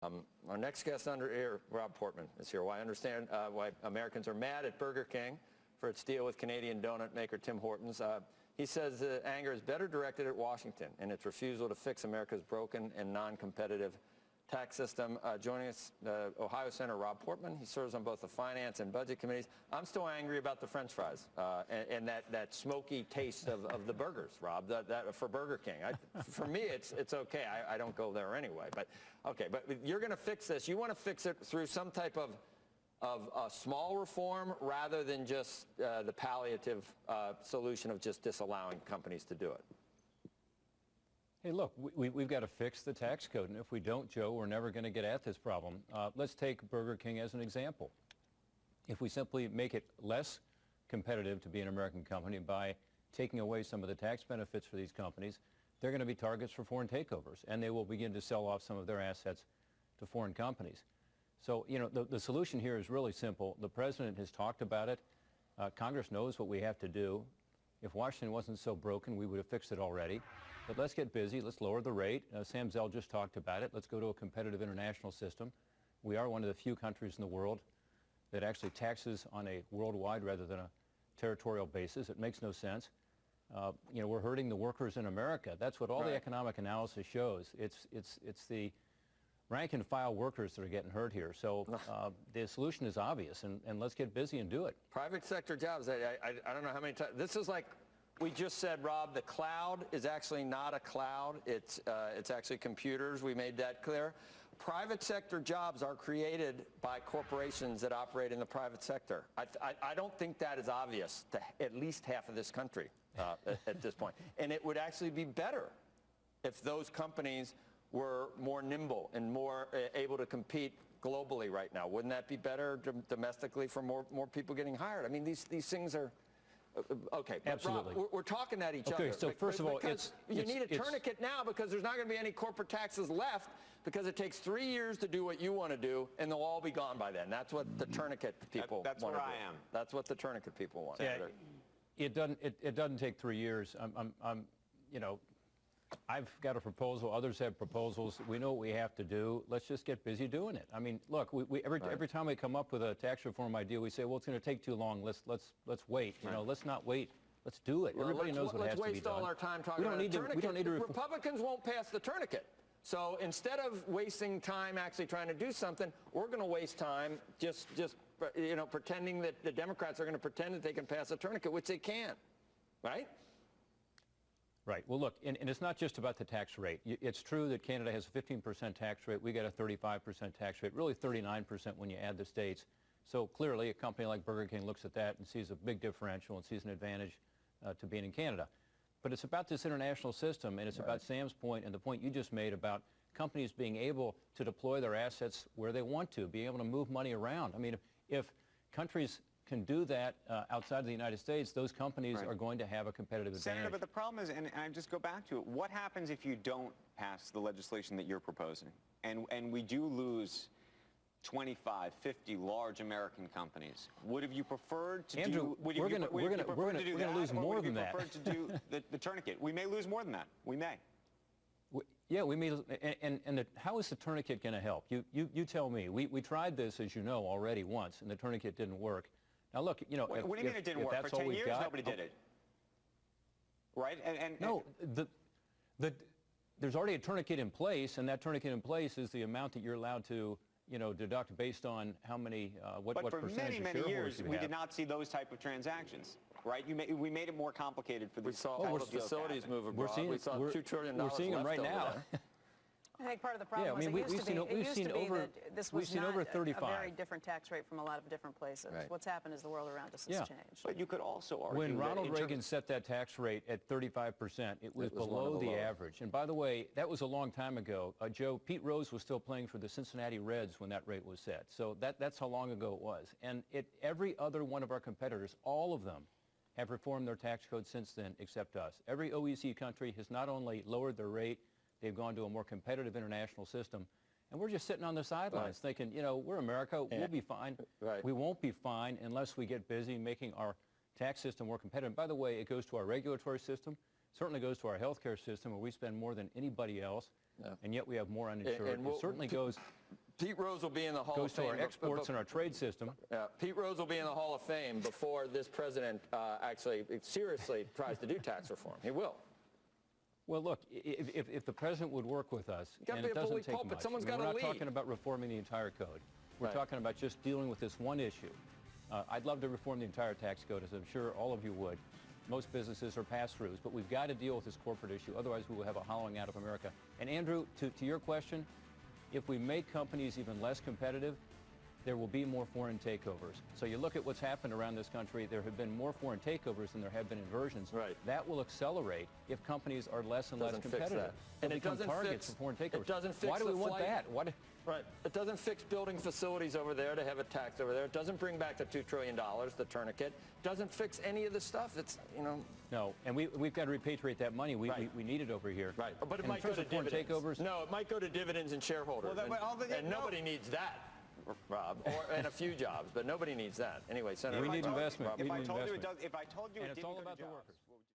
Our next guest under here, Rob Portman, is here. I understand why Americans are mad at Burger King for its deal with Canadian donut maker Tim Hortons. He says the anger is better directed at Washington and its refusal to fix America's broken and non-competitive tax system. Joining us, Ohio Senator Rob Portman. He serves on both the Finance and Budget Committees. I'm still angry about the French fries and that smoky taste of the burgers, Rob, that for Burger King. For me, it's okay. I don't go there anyway. But okay, but you're going to fix this. You want to fix it through some type of a small reform rather than just the palliative solution of just disallowing companies to do it. Hey, look, we've got to fix the tax code, and if we don't, Joe, we're never going to get at this problem. Let's take Burger King as an example. If we simply make it less competitive to be an American company by taking away some of the tax benefits for these companies, they're going to be targets for foreign takeovers, and they will begin to sell off some of their assets to foreign companies. So, you know, the solution here is really simple. The president has talked about it. Congress knows what we have to do. If Washington wasn't so broken, we would have fixed it already. But let's get busy. Let's lower the rate. Sam Zell just talked about it. Let's go to a competitive international system. We are one of the few countries in the world that actually taxes on a worldwide rather than a territorial basis. It makes no sense. You know, we're hurting the workers in America. That's what all the economic analysis shows. It's the rank and file workers that are getting hurt here. So the solution is obvious, and let's get busy and do it. Private sector jobs, I don't know how many times. This is like we just said, Rob, the cloud is actually not a cloud. It's actually computers. We made that clear. Private sector jobs are created by corporations that operate in the private sector. I don't think that is obvious to at least half of this country at this point. And it would actually be better if those companies were more nimble and more able to compete globally right now. Wouldn't that be better domestically for more people getting hired? I mean, these things are okay. Absolutely. Rob, we're talking at each other. Okay, so first of all, you need a tourniquet now because there's not going to be any corporate taxes left because it takes 3 years to do what you want to do, and they'll all be gone by then. That's what the tourniquet people That's want where to do. I am. That's what the tourniquet people want. Yeah, it doesn't take 3 years. You know, I've got a proposal. Others have proposals. We know what we have to do. Let's just get busy doing it. I mean, look, every time we come up with a tax reform idea, we say, well, it's going to take too long. Let's wait. You know, let's not wait. Let's do it. Well, everybody knows what has to be done. Let's waste all our time talking about the tourniquet. We don't need to Republicans won't pass the tourniquet. So instead of wasting time actually trying to do something, we're going to waste time just you know, pretending that the Democrats are going to pretend that they can pass a tourniquet, which they can't. Right? Right. Well, look, and it's not just about the tax rate. It's true that Canada has a 15% tax rate. We got a 35% tax rate, really 39% when you add the states. So clearly a company like Burger King looks at that and sees a big differential and sees an advantage to being in Canada. But it's about this international system, and it's about Sam's point and the point you just made about companies being able to deploy their assets where they want to, be able to move money around. I mean, if countries can do that outside of the United States, those companies are going to have a competitive advantage. Senator, but the problem is, and I just go back to it, what happens if you don't pass the legislation that you're proposing? And we do lose 25, 50 large American companies. Would have you preferred to Andrew, do? we're going to lose more than that. Preferred to do the tourniquet? We may lose more than that. We may. Yeah, we may. And how is the tourniquet going to help? You tell me. We tried this, as you know, already once, and the tourniquet didn't work. Now, look, you know, what do you mean it didn't work? For 10 years, nobody did it. Right? No, there's already a tourniquet in place, and that tourniquet in place is the amount that you're allowed to, you know, deduct based on how many, what percentage of shareholders you have. But for many years, we did not see those type of transactions, right? We made it more complicated for the. We saw all the facilities move abroad. We saw $2 trillion. We're seeing them right now. I think part of the problem was it used to be that this was not a very different tax rate from a lot of different places. Right. What's happened is the world around us has changed. But you could also argue when Ronald Reagan set that tax rate at 35%, it was below the average. And by the way, that was a long time ago. Joe, Pete Rose was still playing for the Cincinnati Reds when that rate was set. So that's how long ago it was. And every other one of our competitors, all of them, have reformed their tax code since then except us. Every OECD country has not only lowered their rate, they've gone to a more competitive international system. And we're just sitting on the sidelines thinking, you know, we're America, we'll be fine. We won't be fine unless we get busy making our tax system more competitive. By the way, it goes to our regulatory system, certainly goes to our healthcare system where we spend more than anybody else. and yet we have more uninsured. It certainly goes Pete Rose will be in the Hall goes of Fame. to our exports and our trade system. Pete Rose will be in the Hall of Fame before this president actually seriously tries to do tax reform. He will. Well, look, if the president would work with us, and it doesn't take much. Someone's We're not lead. talking about reforming the entire code. We're talking about just dealing with this one issue. I'd love to reform the entire tax code, as I'm sure all of you would. Most businesses are pass-throughs, but we've got to deal with this corporate issue. Otherwise, we will have a hollowing out of America. And Andrew, to your question, if we make companies even less competitive, there will be more foreign takeovers. So you look at what's happened around this country, there have been more foreign takeovers than there have been inversions. Right. That will accelerate if companies are less and less competitive. And it become doesn't targets for foreign takeovers. It doesn't fix Why do we want that? Right. It doesn't fix building facilities over there to have a tax over there. It doesn't bring back the $2 trillion, the tourniquet. It doesn't fix any of the stuff. It's, you know. No, and we've got to repatriate that money. We need it over here. Right. But it and might go to dividends. Takeovers, no, it might go to dividends and shareholders. Well, and nobody needs that, Rob, and a few jobs, but nobody needs that. Anyway, Senator. We need investment. If I told you it didn't all go to about the jobs, workers.